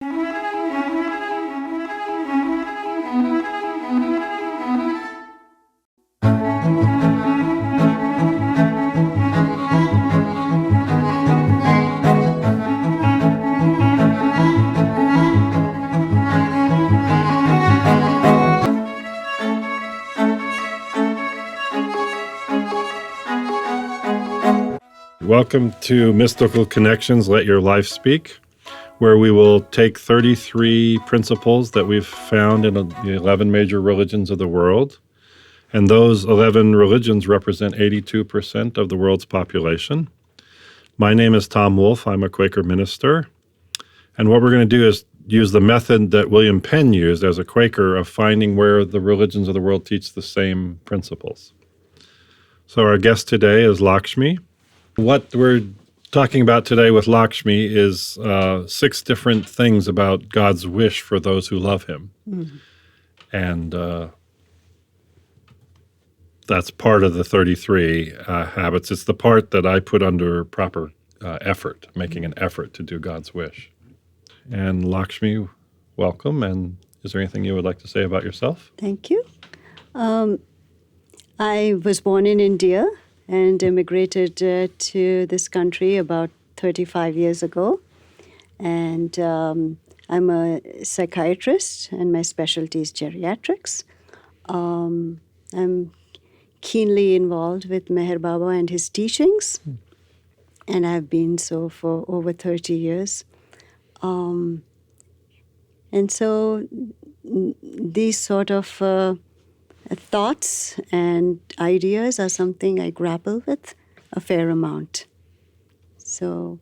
Welcome to Mystical Connections, Let Your Life Speak, where we will take 33 principles that we've found in the 11 major religions of the world. And those 11 religions represent 82% of the world's population. My name is Tom Wolfe. I'm a Quaker minister. And what we're going to do is use the method that William Penn used as a Quaker of finding where the religions of the world teach the same principles. So our guest today is Lacksmi. What we're talking about today with Lacksmi is 6 different things about God's wish for those who love him. Mm-hmm. And that's part of the 33 habits. It's the part that I put under proper effort, making an effort to do God's wish. And Lacksmi, welcome. And is there anything you would like to say about yourself? Thank you. I was born in India and immigrated to this country about 35 years ago. And I'm a psychiatrist, and my specialty is geriatrics. I'm keenly involved with Meher Baba and his teachings, and I've been so for over 30 years. And so these sort of thoughts and ideas are something I grapple with a fair amount. So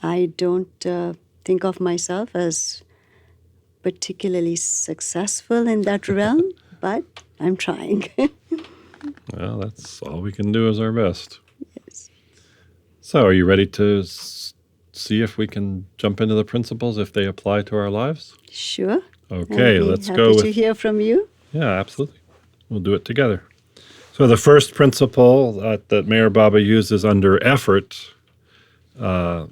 I don't think of myself as particularly successful in that realm, but I'm trying. Well, that's all we can do is our best. Yes. So are you ready to see if we can jump into the principles if they apply to our lives? Sure. Okay, let's go happy to hear from you. Yeah, absolutely. We'll do it together. So the first principle that Meher Baba uses under effort,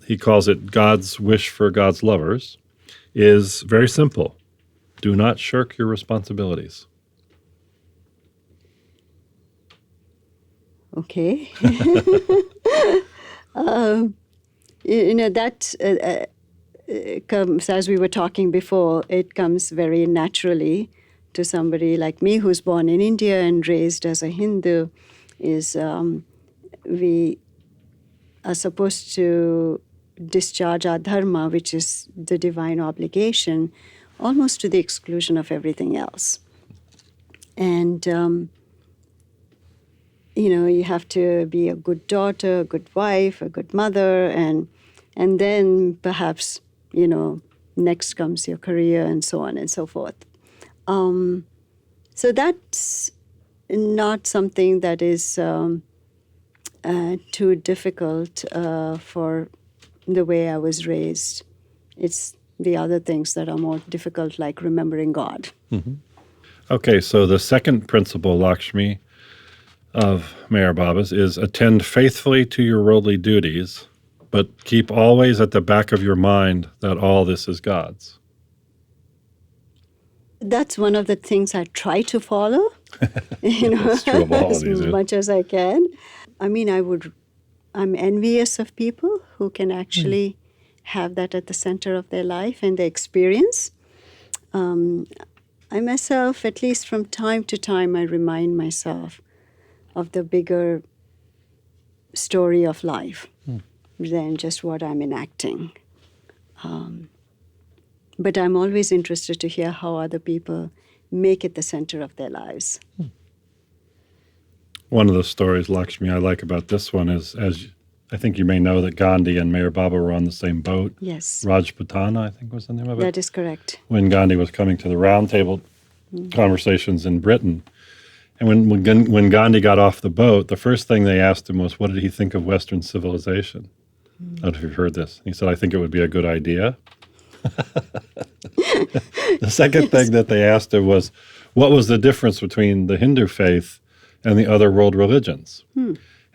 he calls it God's wish for God's lovers, is very simple. Do not shirk your responsibilities. Okay. That comes, as we were talking before, it comes very naturally to somebody like me who's born in India and raised as a Hindu, is we are supposed to discharge our dharma, which is the divine obligation, almost to the exclusion of everything else. And, you have to be a good daughter, a good wife, a good mother, and then perhaps, next comes your career and so on and so forth. So that's not something that is too difficult for the way I was raised. It's the other things that are more difficult, like remembering God. Mm-hmm. Okay, so the second principle, Lacksmi, of Meher Baba's is attend faithfully to your worldly duties, but keep always at the back of your mind that all this is God's. That's one of the things I try to follow, That's true of all as of these, much as I can. I mean, I'm envious of people who can actually have that at the center of their life and their experience. I myself, at least from time to time, I remind myself of the bigger story of life than just what I'm enacting. But I'm always interested to hear how other people make it the center of their lives. One of the stories, Lacksmi, I like about this one is, as I think you may know, that Gandhi and Meher Baba were on the same boat. Yes. Rajputana, I think was the name of it. That is correct. When Gandhi was coming to the round table conversations in Britain. And when Gandhi got off the boat, the first thing they asked him was, what did he think of Western civilization? I don't know if you've heard this. He said, I think it would be a good idea. The second thing that they asked him was, what was the difference between the Hindu faith and the other world religions?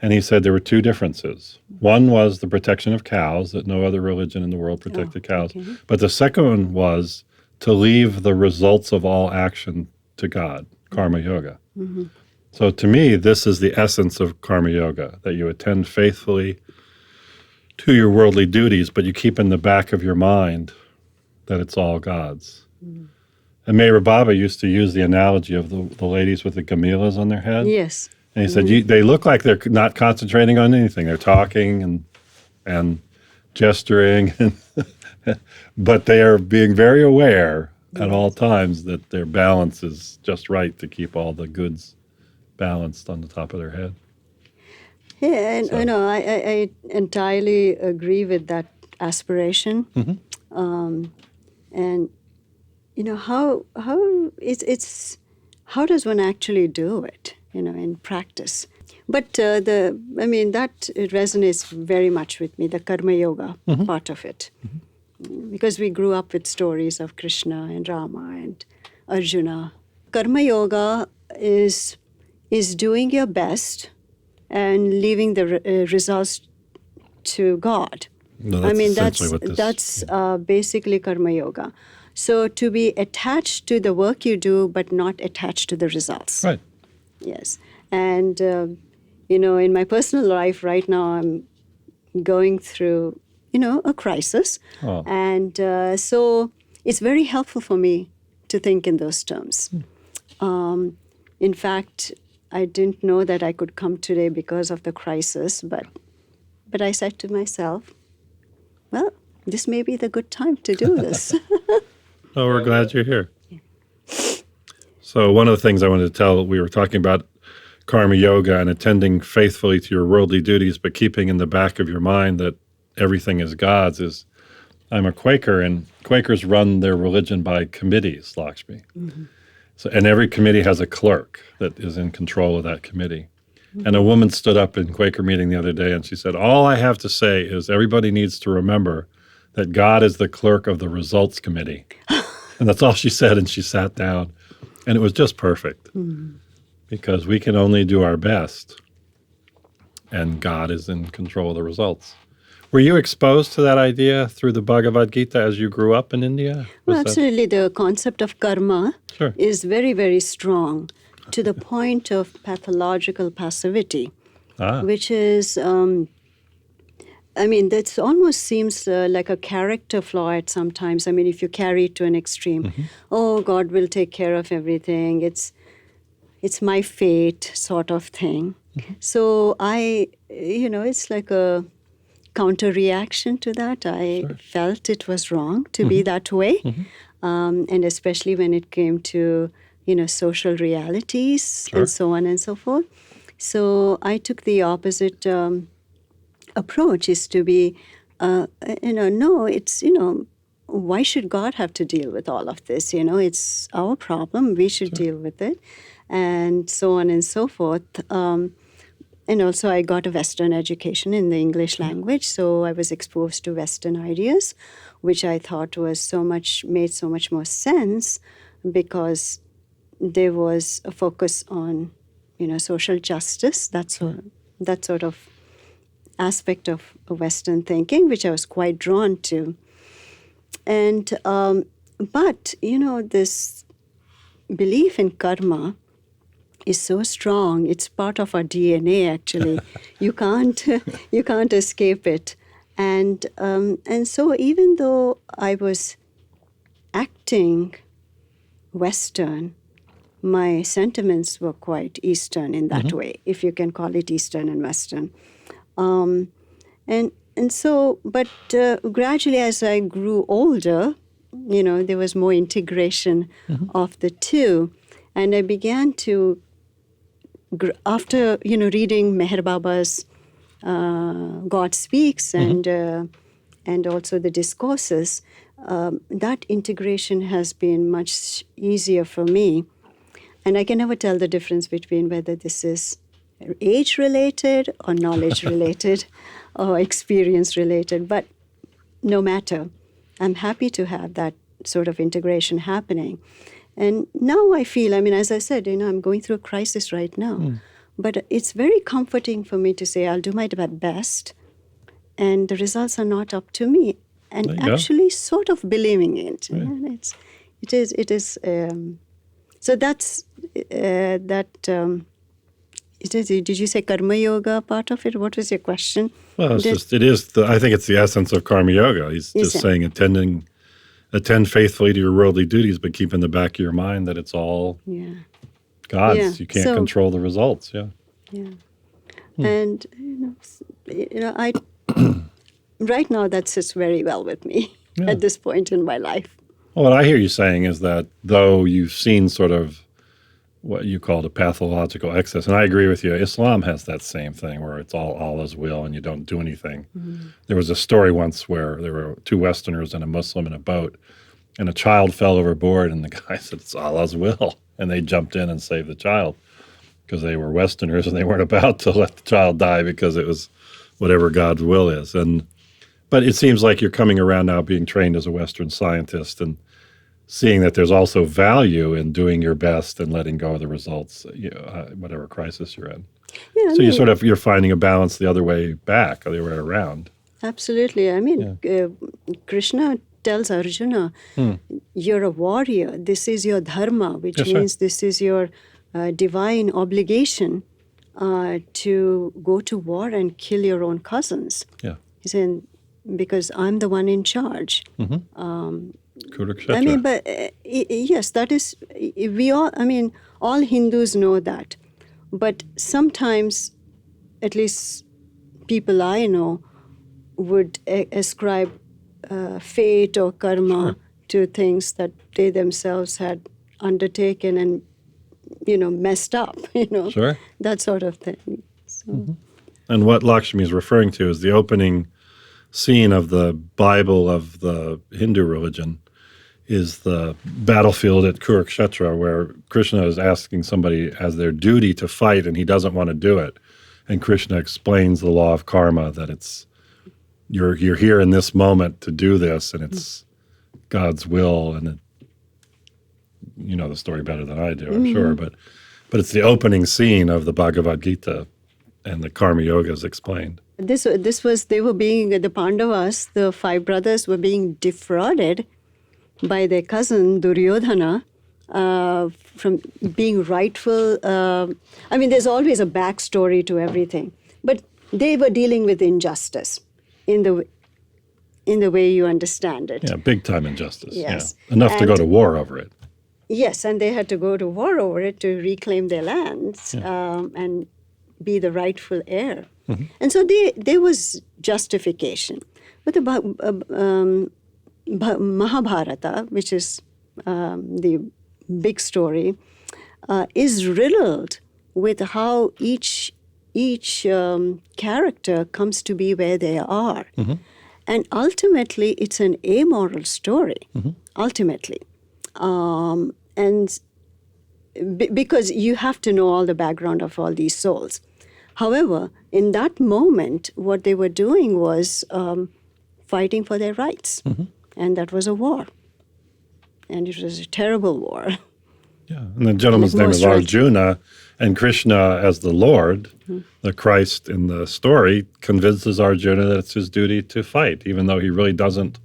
And he said there were two differences. One was the protection of cows, that no other religion in the world protected cows. Okay. But the second one was to leave the results of all action to God, karma yoga. Mm-hmm. So to me, this is the essence of karma yoga, that you attend faithfully to your worldly duties, but you keep in the back of your mind that it's all God's. Mm. And Meher Baba used to use the analogy of the ladies with the gamelas on their head. Yes. And he said, they look like they're not concentrating on anything. They're talking and gesturing, but they are being very aware at all times that their balance is just right to keep all the goods balanced on the top of their head. Yeah, and So- I entirely agree with that aspiration. Mm-hmm. And how how does one actually do it? In practice. But that it resonates very much with me, the karma yoga part of it, because we grew up with stories of Krishna and Rama and Arjuna. Karma yoga is doing your best and leaving the results to God. No, that's essentially what this. That's basically karma yoga. So to be attached to the work you do, but not attached to the results. Right. Yes. And, in my personal life right now, I'm going through, a crisis. Oh. And so it's very helpful for me to think in those terms. In fact, I didn't know that I could come today because of the crisis, but I said to myself, well, this may be the good time to do this. Oh, we're glad you're here. So one of the things I wanted to tell, we were talking about karma yoga and attending faithfully to your worldly duties, but keeping in the back of your mind that everything is God's. Is I'm a Quaker, and Quakers run their religion by committees, Lacksmi. Mm-hmm. So, and every committee has a clerk that is in control of that committee. Mm-hmm. And a woman stood up in Quaker meeting the other day and she said, all I have to say is everybody needs to remember that God is the clerk of the results committee. And that's all she said, and she sat down. And it was just perfect, because we can only do our best, and God is in control of the results. Were you exposed to that idea through the Bhagavad Gita as you grew up in India? Well, absolutely. The concept of karma Sure. is very, very strong to the point of pathological passivity, which is, that almost seems like a character flaw at sometimes. If you carry it to an extreme, oh, God will take care of everything. It's my fate sort of thing. So it's like a counter-reaction to that. I felt it was wrong to be that way. And especially when it came to, social realities and so on and so forth. So I took the opposite approach, is to be, no, it's, why should God have to deal with all of this? It's our problem. We should deal with it. And so on and so forth. And also I got a Western education in the English language, so I was exposed to Western ideas, which I thought made so much more sense, because there was a focus on, social justice, that sort of aspect of Western thinking, which I was quite drawn to. And but this belief in karma is so strong. It's part of our DNA, actually. You can't escape it. And so even though I was acting Western, my sentiments were quite Eastern in that way, if you can call it Eastern and Western. And so, but gradually as I grew older, there was more integration of the two. And I began to, after, reading Meher Baba's God Speaks and also the discourses, that integration has been much easier for me. And I can never tell the difference between whether this is age-related or knowledge-related or experience-related. But no matter, I'm happy to have that sort of integration happening. And now I feel, as I said, I'm going through a crisis right now. But it's very comforting for me to say I'll do my best, and the results are not up to me. And There you go. actually, sort of believing it. Right. And it is. So that's that. It is. Did you say karma yoga part of it? What was your question? Well, Did- I think it's the essence of karma yoga. He's Is just it? saying attend faithfully to your worldly duties, but keep in the back of your mind that it's all Yeah. God's. Yeah, You can't so- control the results. Yeah. Yeah. And I right now that sits very well with me Yeah. at this point in my life. Well, what I hear you saying is that though you've seen sort of what you called a pathological excess, and I agree with you, Islam has that same thing where it's all Allah's will and you don't do anything. There was a story once where there were two Westerners and a Muslim in a boat, and a child fell overboard, and the guy said, it's Allah's will. And they jumped in and saved the child because they were Westerners and they weren't about to let the child die because it was whatever God's will is. But it seems like you're coming around now being trained as a Western scientist and seeing that there's also value in doing your best and letting go of the results, whatever crisis you're in. Yeah, So you're finding a balance the other way back, the other way around. absolutely. I mean, Krishna tells Arjuna, you're a warrior. This is your dharma, which Yes, sir. means this is your divine obligation to go to war and kill your own cousins. Yeah. He said, because I'm the one in charge. Kurukshetra. I mean, but yes, that is, all Hindus know that. But sometimes, at least people I know, would ascribe fate or karma to things that they themselves had undertaken and, messed up, Sure. that sort of thing. So, And what Lacksmi is referring to is the opening scene of the Bible of the Hindu religion is the battlefield at Kurukshetra, where Krishna is asking somebody as their duty to fight, and he doesn't want to do it. And Krishna explains the law of karma, that it's you're here in this moment to do this, and it's God's will. And you know the story better than I do, I'm sure. But it's the opening scene of the Bhagavad Gita, and the karma yoga is explained. this was, they were being, the Pandavas, the five brothers, were being defrauded by their cousin Duryodhana from being rightful. There's always a backstory to everything, but they were dealing with injustice in the way you understand it. Yeah, big time injustice. Yes. Yeah. Enough to go And- to war over it. Yes, and they had to go to war over it to reclaim their lands and be the rightful heir. And so there was justification. But the Mahabharata, which is the big story, is riddled with how each character comes to be where they are. And ultimately, it's an amoral story, ultimately. Because you have to know all the background of all these souls. However, in that moment, what they were doing was fighting for their rights. And that was a war. And it was a terrible war. Yeah. And the gentleman's name is Most right. Arjuna, and Krishna, as the Lord, the Christ in the story, convinces Arjuna that it's his duty to fight, even though he really doesn't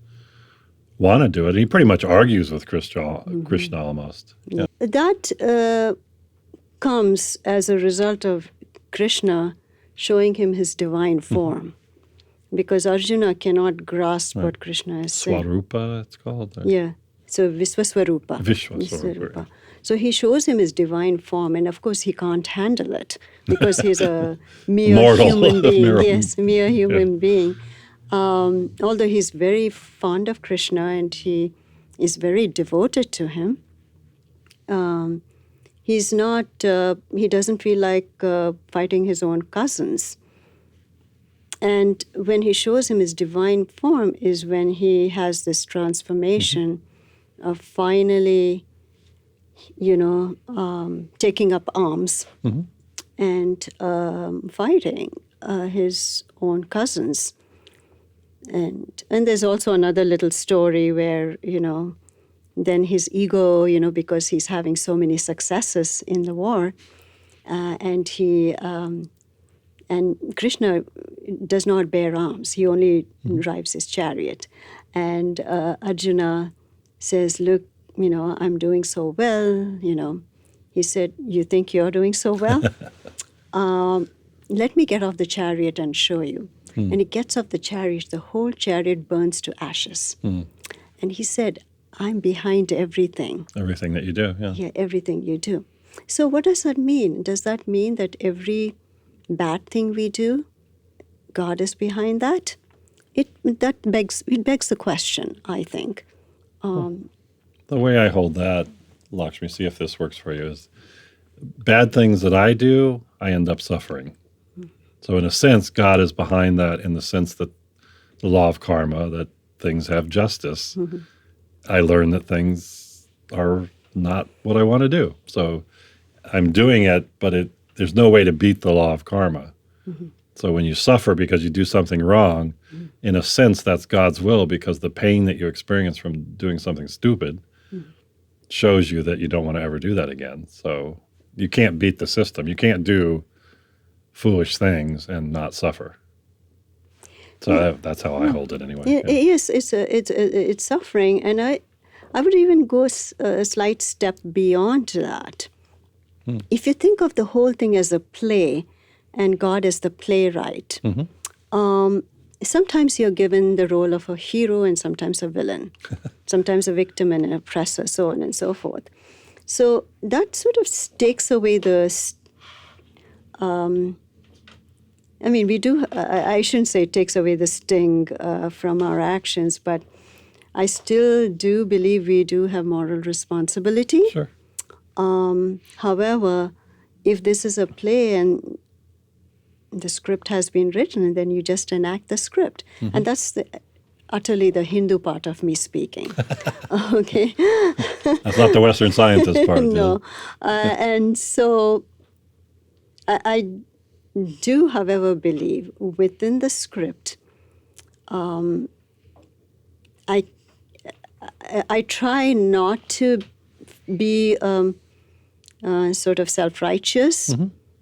want to do it. And he pretty much argues with Krishna almost. Yeah. That comes as a result of Krishna showing him his divine form. Because Arjuna cannot grasp what Krishna is saying. Swarupa, it's called. or- Yeah. So Visvaswarupa. Vishwaswarupa. So he shows him his divine form, and of course he can't handle it because he's a mere Mortal. human being. Mere- Yes, mere human being. Although he's very fond of Krishna and he is very devoted to him, he's not. He doesn't feel like fighting his own cousins. And when he shows him his divine form is when he has this transformation of finally, taking up arms and fighting his own cousins. And there's also another little story where, then his ego, because he's having so many successes in the war, and and Krishna does not bear arms. He only drives his chariot. And Arjuna says, look, I'm doing so well. He said, you think you're doing so well? Let me get off the chariot and show you. And he gets off the chariot. The whole chariot burns to ashes. And he said, I'm behind everything. Everything that you do, yeah. Yeah, everything you do. So what does that mean? Does that mean that every bad thing we do, God is behind that? It begs the question, I think. The way I hold that, Lakshmi, see if this works for you, is bad things that I do, I end up suffering. So in a sense, God is behind that in the sense that the law of karma, that things have justice. I learn that things are not what I want to do. So I'm doing it, but there's no way to beat the law of karma. So when you suffer because you do something wrong, in a sense, that's God's will, because the pain that you experience from doing something stupid shows you that you don't want to ever do that again. So you can't beat the system. You can't do foolish things and not suffer. So that's how I hold it anyway. Yeah. Yes, it's suffering, and I would even go a slight step beyond that. If you think of the whole thing as a play, and God is the playwright, sometimes you're given the role of a hero and sometimes a villain, sometimes a victim and an oppressor, so on and so forth. So that sort of takes away the. I shouldn't say it takes away the sting from our actions, but I still do believe we do have moral responsibility. Sure. However, if this is a play and the script has been written, then you just enact the script. And that's utterly the Hindu part of me speaking. Okay. That's not the Western scientist part. No. And so I do, however, believe within the script, I try not to be sort of self-righteous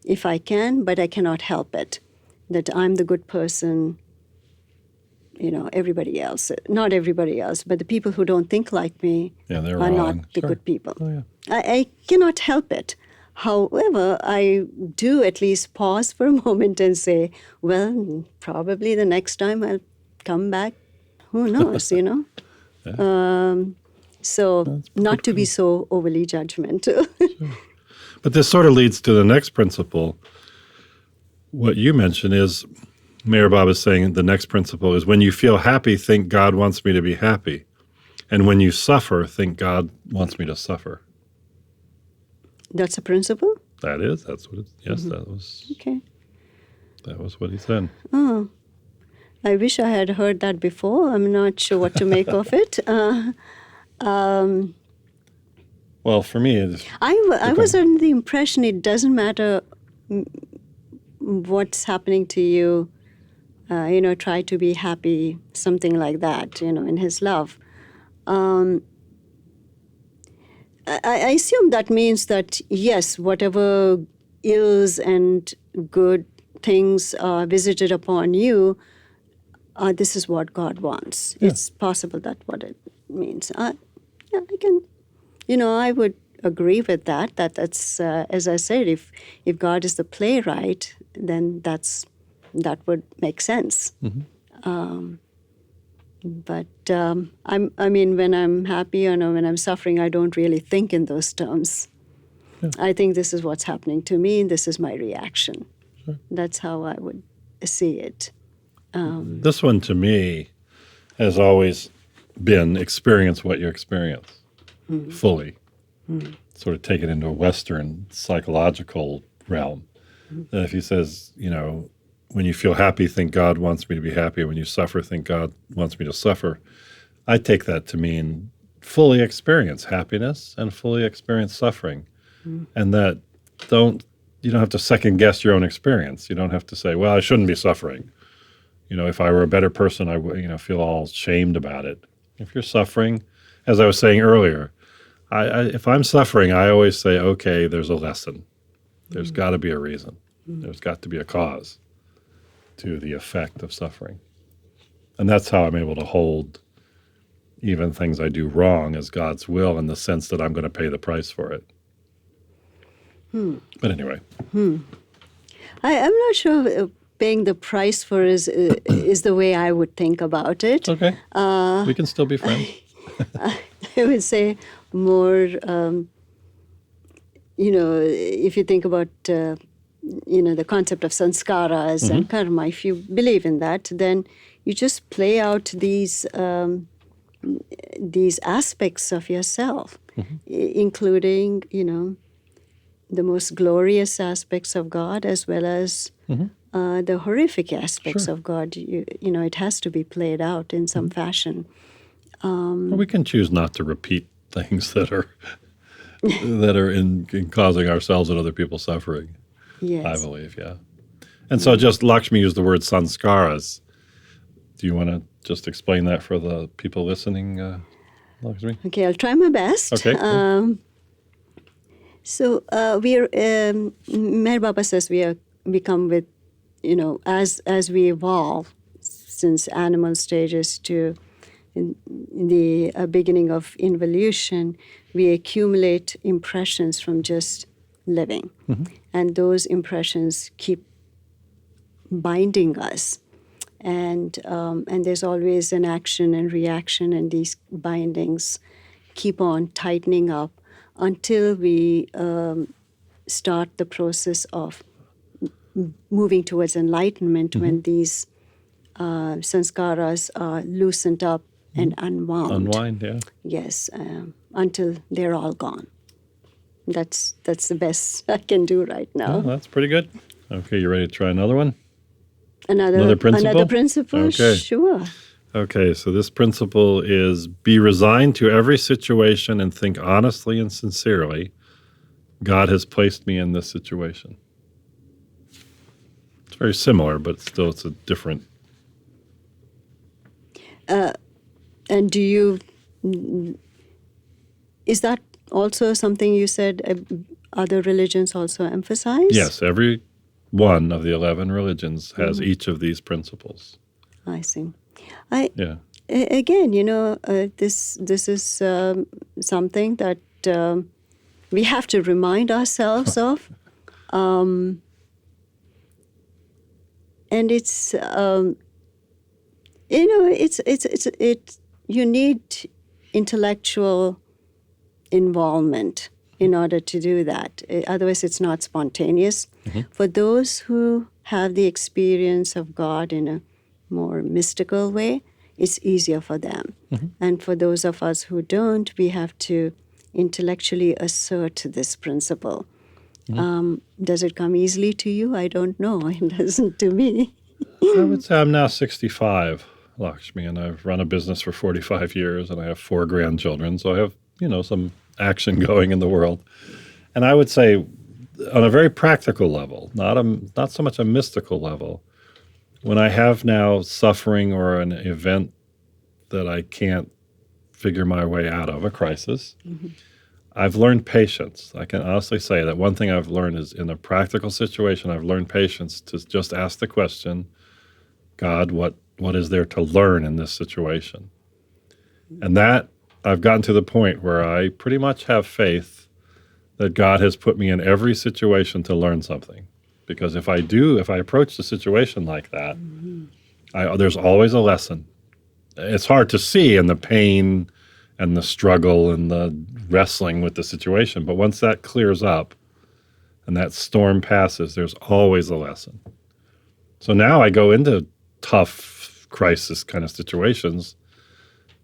if I can, but I cannot help it. That I'm the good person, everybody else, not everybody else, but the people who don't think like me they're are wrong. not the good people. Oh, yeah. I cannot help it. However, I do at least pause for a moment and say, well, probably the next time I'll come back. Who knows, Yeah. So not to be so overly judgmental. Sure. But this sort of leads to the next principle. What you mentioned is, Mayor Bob is saying the next principle is, when you feel happy, think God wants me to be happy. And when you suffer, think God wants me to suffer. That's a principle? That's what it is. Yes, that was. Okay. That was what he said. Oh, I wish I had heard that before. I'm not sure what to make of it. Well, for me, it's. I was under the impression it doesn't matter what's happening to you. Try to be happy, something like that. In His love. I assume that means that, yes, whatever ills and good things are visited upon you, this is what God wants. Yeah. It's possible that's what it means. I can, I would agree with that. That's as I said, if God is the playwright, then that would make sense. But when I'm happy or when I'm suffering, I don't really think in those terms. Yeah. I think this is what's happening to me, and this is my reaction. Sure. That's how I would see it. This one, to me, has always been experience what you experience fully. Sort of take it into a Western psychological realm. If he says, when you feel happy, think God wants me to be happy. When you suffer, think God wants me to suffer. I take that to mean fully experience happiness and fully experience suffering. And that you don't have to second guess your own experience. You don't have to say, well, I shouldn't be suffering. If I were a better person, I would, feel all shamed about it. If you're suffering, as I was saying earlier, if I'm suffering, I always say, okay, there's a lesson. There's got to be a reason. There's got to be a cause to the effect of suffering. And that's how I'm able to hold even things I do wrong as God's will, in the sense that I'm going to pay the price for it. But anyway. I'm not sure paying the price for is the way I would think about it. Okay. We can still be friends. I would say more, if you think about, the concept of sanskaras and karma, if you believe in that, then you just play out these aspects of yourself, including, the most glorious aspects of God, as well as the horrific aspects of God. It has to be played out in some fashion. We can choose not to repeat things that are in causing ourselves and other people suffering. Yes. I believe, yeah. And so just Lacksmi used the word sanskaras. Do you want to just explain that for the people listening, Lacksmi? Okay, I'll try my best. Okay. So Meher Baba says we come with, as we evolve since animal stages to in the beginning of involution, we accumulate impressions from just living. And those impressions keep binding us. And there's always an action and reaction, and these bindings keep on tightening up until we start the process of moving towards enlightenment, when these sanskaras are loosened up and unwound. Unwind, yeah. Yes, until they're all gone. That's the best I can do right now. Oh, that's pretty good. Okay, you ready to try another one? Another principle? Another principle? Okay. Sure. Okay, so this principle is: be resigned to every situation and think honestly and sincerely. God has placed me in this situation. It's very similar, but still it's a different. And is that also something you said other religions also emphasize? Yes, every one of the 11 religions has each of these principles. I see. Yeah. Again, this is something that we have to remind ourselves of. And it's, you need intellectual involvement in order to do that. Otherwise, it's not spontaneous. For those who have the experience of God in a more mystical way, it's easier for them. And for those of us who don't, we have to intellectually assert this principle. Does it come easily to you? I don't know. It doesn't to me. I would say I'm now 65, Lacksmi, and I've run a business for 45 years, and I have 4 grandchildren, so I have, some action going in the world. And I would say, on a very practical level, not so much a mystical level, when I have now suffering or an event that I can't figure my way out of, a crisis, I've learned patience. I can honestly say that one thing I've learned is, in a practical situation, I've learned patience to just ask the question, God, what is there to learn in this situation? And that, I've gotten to the point where I pretty much have faith that God has put me in every situation to learn something. Because if I approach the situation like that, there's always a lesson. It's hard to see in the pain and the struggle and the wrestling with the situation, but once that clears up and that storm passes, there's always a lesson. So now I go into tough crisis kind of situations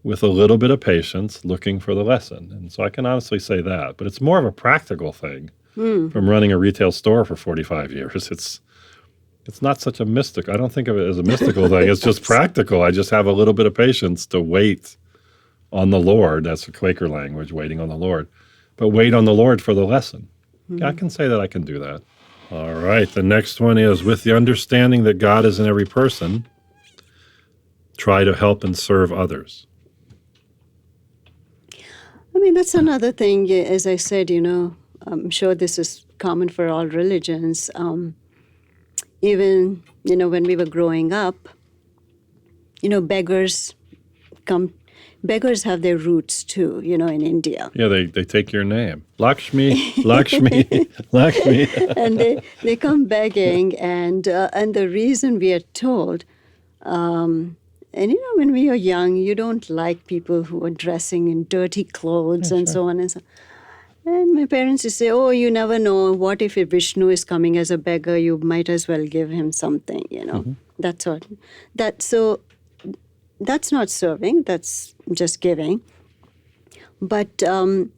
with a little bit of patience, looking for the lesson. And so I can honestly say that. But it's more of a practical thing. From running a retail store for 45 years. It's not such a mystic. I don't think of it as a mystical thing. It's just practical. I just have a little bit of patience to wait on the Lord. That's the Quaker language, waiting on the Lord. But wait on the Lord for the lesson. I can say that I can do that. All right. The next one is: with the understanding that God is in every person, try to help and serve others. I mean, that's another thing. As I said, I'm sure this is common for all religions. Even, when we were growing up, beggars come. Beggars have their roots too, in India. Yeah, they take your name. Lakshmi, Lakshmi, Lakshmi. And they come begging, and the reason we are told, and when we are young, you don't like people who are dressing in dirty clothes and so on and so on. And my parents used to say, "Oh, you never know. What if Vishnu is coming as a beggar? You might as well give him something." That's what. That's not serving. That's just giving. But the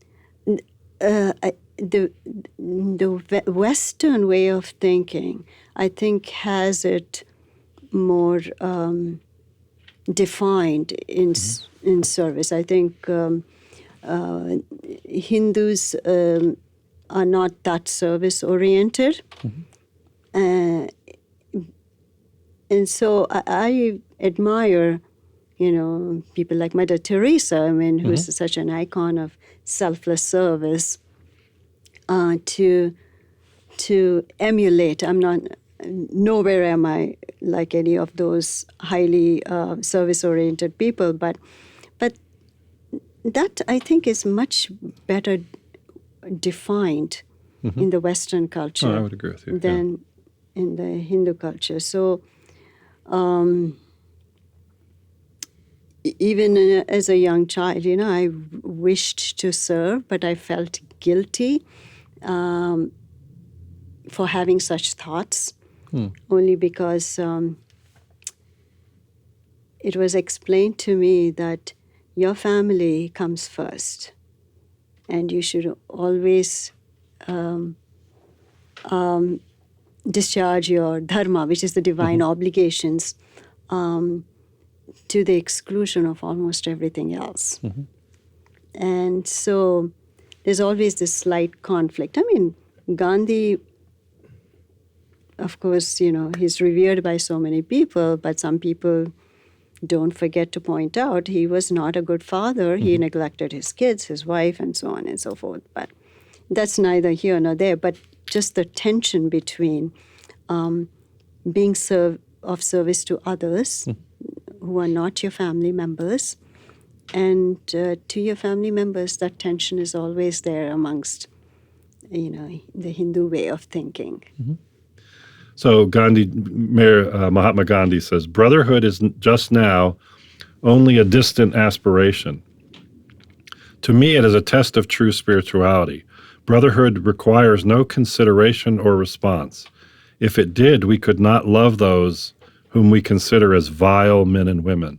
Western way of thinking, I think, has it more defined in service. I think Hindus are not that service oriented, and so I admire, people like Mother Teresa. I mean, who's such an icon of selfless service. To emulate. I'm not. Nowhere am I like any of those highly service-oriented people, but that, I think, is much better defined in the Western culture I would agree with you. than in the Hindu culture. So even as a young child, I wished to serve, but I felt guilty for having such thoughts, only because it was explained to me that your family comes first, and you should always discharge your dharma, which is the divine obligations, to the exclusion of almost everything else. And so there's always this slight conflict. I mean, Gandhi, of course, he's revered by so many people, but some people don't forget to point out he was not a good father. He neglected his kids, his wife, and so on and so forth. But that's neither here nor there. But just the tension between being of service to others who are not your family members, and to your family members, that tension is always there amongst, the Hindu way of thinking. So Mahatma Gandhi says, brotherhood is just now only a distant aspiration. To me, it is a test of true spirituality. Brotherhood requires no consideration or response. If it did, we could not love those whom we consider as vile men and women.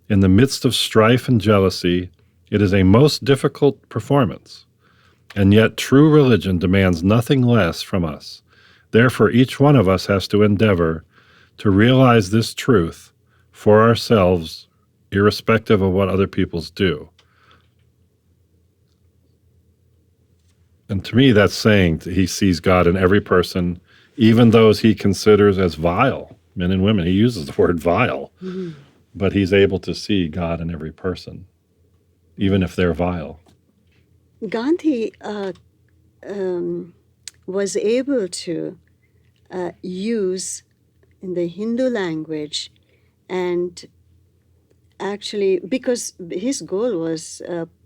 In the midst of strife and jealousy, it is a most difficult performance. And yet true religion demands nothing less from us. Therefore, each one of us has to endeavor to realize this truth for ourselves, irrespective of what other peoples do. And to me, that's saying that he sees God in every person, even those he considers as vile, men and women. He uses the word vile, but he's able to see God in every person, even if they're vile. Gandhi was able to use in the Hindu language, and actually, because his goal was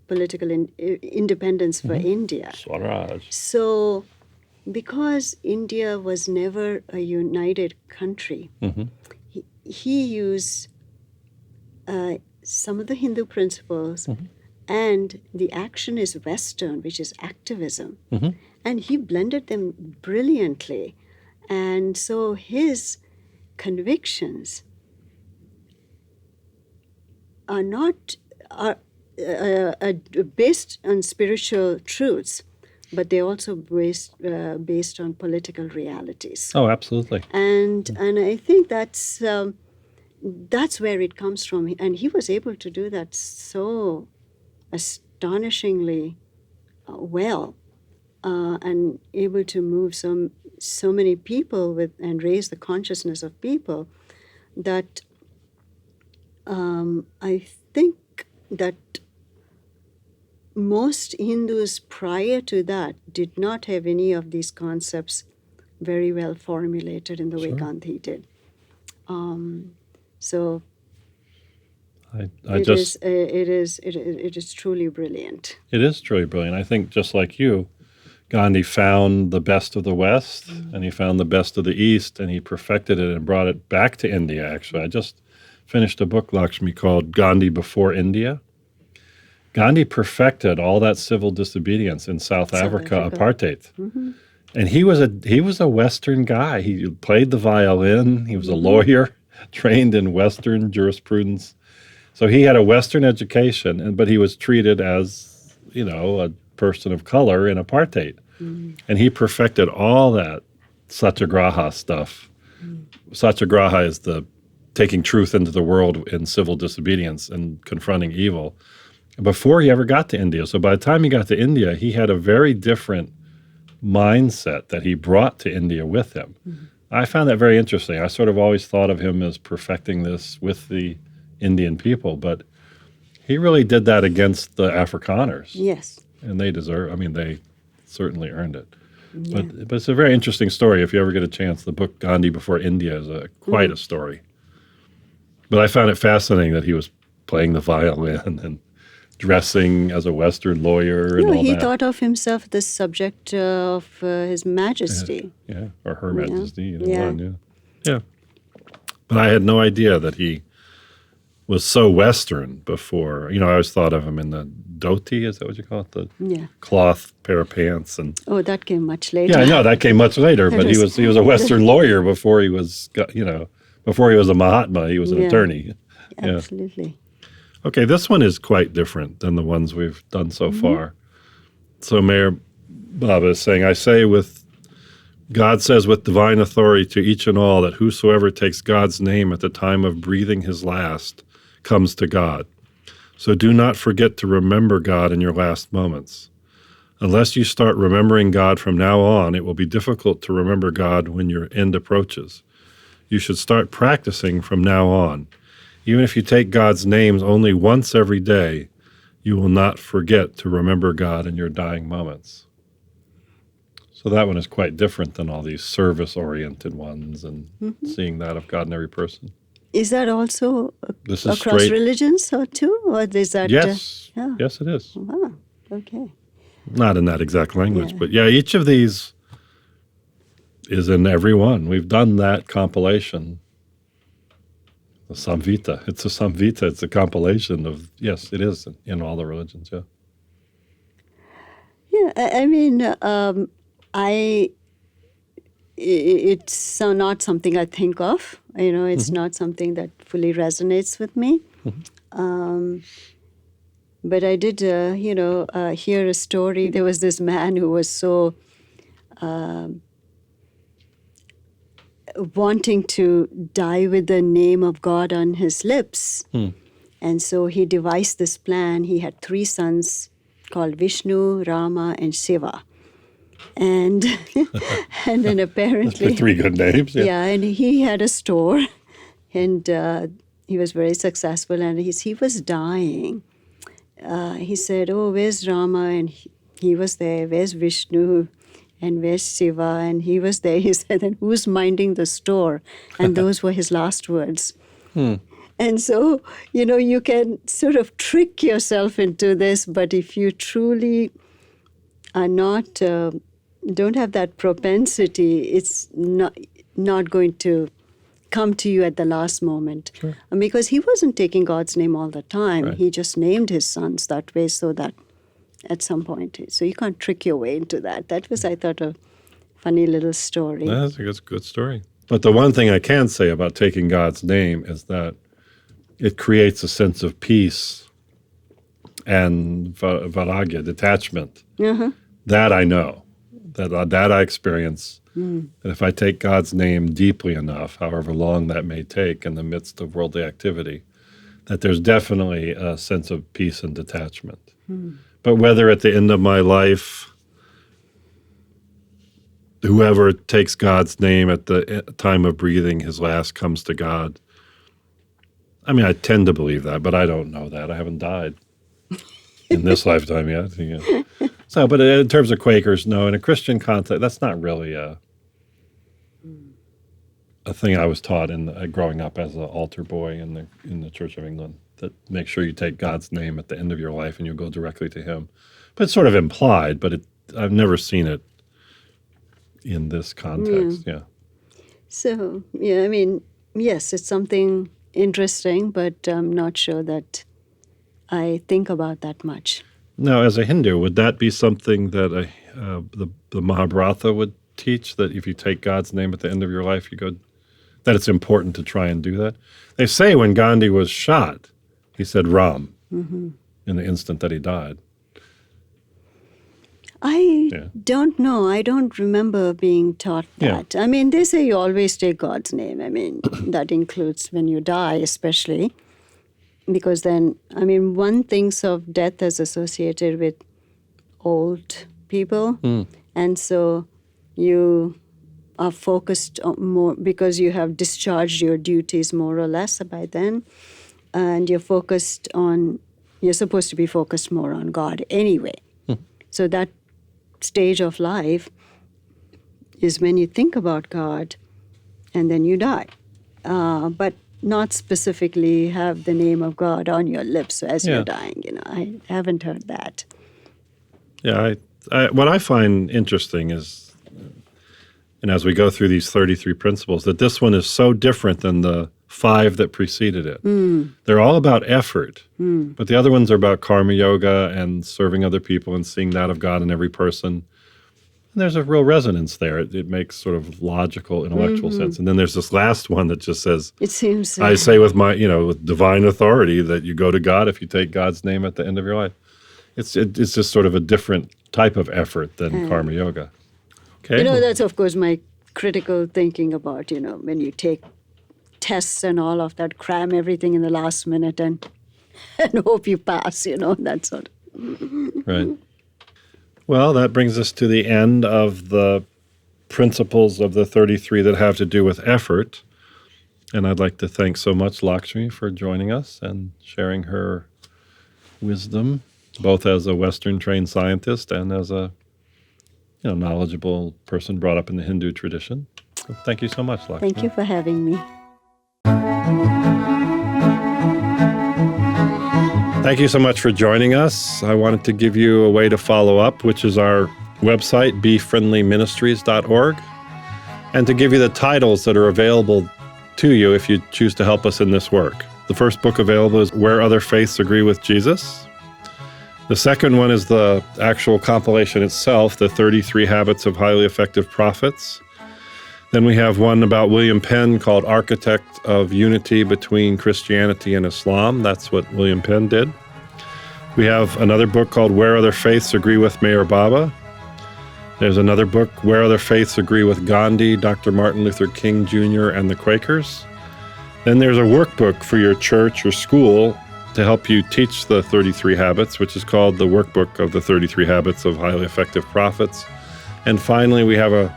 political independence for India. Swaraj. So, because India was never a united country, he used some of the Hindu principles, and the action is Western, which is activism. And he blended them brilliantly. And so his convictions are not based on spiritual truths, but they're also based on political realities. Oh, absolutely. And I think that's where it comes from. And he was able to do that so astonishingly well, and able to move so many people and raise the consciousness of people, that I think that most Hindus prior to that did not have any of these concepts very well formulated in the way Sure. Gandhi did. So I just it is truly brilliant. it is truly brilliant. I think just like you, Gandhi found the best of the West and he found the best of the East and he perfected it and brought it back to India, actually. I just finished a book, Lacksmi, called Gandhi Before India. Gandhi perfected all that civil disobedience in South Africa, apartheid. And he was a Western guy. He played the violin. He was a lawyer, trained in Western jurisprudence. So he had a Western education, but he was treated as, a person of color in apartheid. And he perfected all that satyagraha stuff. Satyagraha is the taking truth into the world in civil disobedience and confronting evil before he ever got to India. So by the time he got to India, he had a very different mindset that he brought to India with him. I found that very interesting. I sort of always thought of him as perfecting this with the Indian people, but he really did that against the Afrikaners. Yes. And they they certainly earned it. Yeah. But it's a very interesting story. If you ever get a chance, the book Gandhi Before India is quite a story. But I found it fascinating that he was playing the violin and dressing as a Western lawyer and all that. He thought of himself the subject of His Majesty. Yeah, or Her Majesty. Yeah. But I had no idea that he was so Western before. I always thought of him in the dhoti, is that what you call it? The cloth pair of pants. And that came much later. Yeah, I know, that came much later, but he was a Western lawyer before he was, before he was a Mahatma, he was an attorney. Absolutely. Okay, this one is quite different than the ones we've done so far. So Mayor Baba is saying, God says with divine authority to each and all that whosoever takes God's name at the time of breathing his last comes to God. So do not forget to remember God in your last moments. Unless you start remembering God from now on, it will be difficult to remember God when your end approaches. You should start practicing from now on. Even if you take God's names only once every day, you will not forget to remember God in your dying moments. So that one is quite different than all these service-oriented ones and seeing that of God in every person. Is that also This is across straight. religions or too? Or is that... Yes. Yes, it is. Wow. Okay. Not in that exact language, but each of these is in every one. We've done that compilation. The Samvita. It's a Samvita. It's a compilation of, yes, it is in all the religions, yeah. Yeah, it's not something I think of. It's not something that fully resonates with me. But I did, hear a story. There was this man who was so wanting to die with the name of God on his lips. And so he devised this plan. He had 3 sons called Vishnu, Rama, and Shiva. And and then apparently... 3 good names, yeah. Yeah, and he had a store, and he was very successful, and he was dying. He said, where's Rama? And he was there. Where's Vishnu? And where's Shiva? And he was there. He said, and who's minding the store? And those were his last words. And so, you can sort of trick yourself into this, but if you truly are not, don't have that propensity, it's not going to come to you at the last moment. Sure. Because he wasn't taking God's name all the time. Right. He just named his sons that way so that at some point, so you can't trick your way into that. That was, I thought, a funny little story. That's a good story. But the one thing I can say about taking God's name is that it creates a sense of peace and vairagya, detachment. That I know, that I experience. That if I take God's name deeply enough, however long that may take in the midst of worldly activity, that there's definitely a sense of peace and detachment. But whether at the end of my life, whoever takes God's name at the time of breathing his last comes to God, I tend to believe that, but I don't know that. I haven't died. in this lifetime yet. Yeah. So, but in terms of Quakers, no. In a Christian context, that's not really a thing I was taught growing up as an altar boy in the Church of England. That make sure you take God's name at the end of your life and you go directly to Him. But it's sort of implied. But I've never seen it in this context. Yeah. So, yeah, I mean, yes, it's something interesting, but I'm not sure that I think about that much. Now, as a Hindu, would that be something that the Mahabharata would teach, that if you take God's name at the end of your life, that it's important to try and do that? They say when Gandhi was shot, he said Ram in the instant that he died. I don't know. I don't remember being taught that. I mean, they say you always take God's name. I mean, that includes when you die, especially. Because then, I mean, one thinks of death as associated with old people. And so you are focused on more because you have discharged your duties more or less by then. And you're supposed to be focused more on God anyway. So that stage of life is when you think about God and then you die. But not specifically have the name of God on your lips as you're dying. I haven't heard that. Yeah, what I find interesting is, and as we go through these 33 principles, that this one is so different than the 5 that preceded it. They're all about effort, but the other ones are about karma yoga and serving other people and seeing that of God in every person. And there's a real resonance there. It makes sort of logical, intellectual sense. And then there's this last one that just says, it seems, I say with with divine authority that you go to God if you take God's name at the end of your life. It's just sort of a different type of effort than karma yoga. Okay. That's of course my critical thinking about, when you take tests and all of that, cram everything in the last minute and hope you pass, that sort of. Right. Well, that brings us to the end of the principles of the 33 that have to do with effort. And I'd like to thank so much Lacksmi for joining us and sharing her wisdom, both as a Western-trained scientist and as a knowledgeable person brought up in the Hindu tradition. So thank you so much, Lacksmi. Thank you for having me. Thank you so much for joining us. I wanted to give you a way to follow up, which is our website, befriendlyministries.org, and to give you the titles that are available to you if you choose to help us in this work. The first book available is Where Other Faiths Agree with Jesus. The second one is the actual compilation itself, the 33 Habits of Highly Effective Prophets. Then we have one about William Penn called Architect of Unity Between Christianity and Islam. That's what William Penn did. We have another book called Where Other Faiths Agree with Mayor Baba. There's another book, Where Other Faiths Agree with Gandhi, Dr. Martin Luther King Jr., and the Quakers. Then there's a workbook for your church or school to help you teach the 33 habits, which is called the Workbook of the 33 Habits of Highly Effective Prophets. And finally, we have a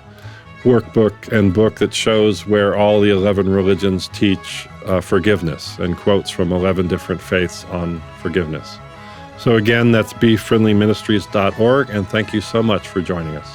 workbook and book that shows where all the 11 religions teach forgiveness and quotes from 11 different faiths on forgiveness. So again, that's befriendlyministries.org, and thank you so much for joining us.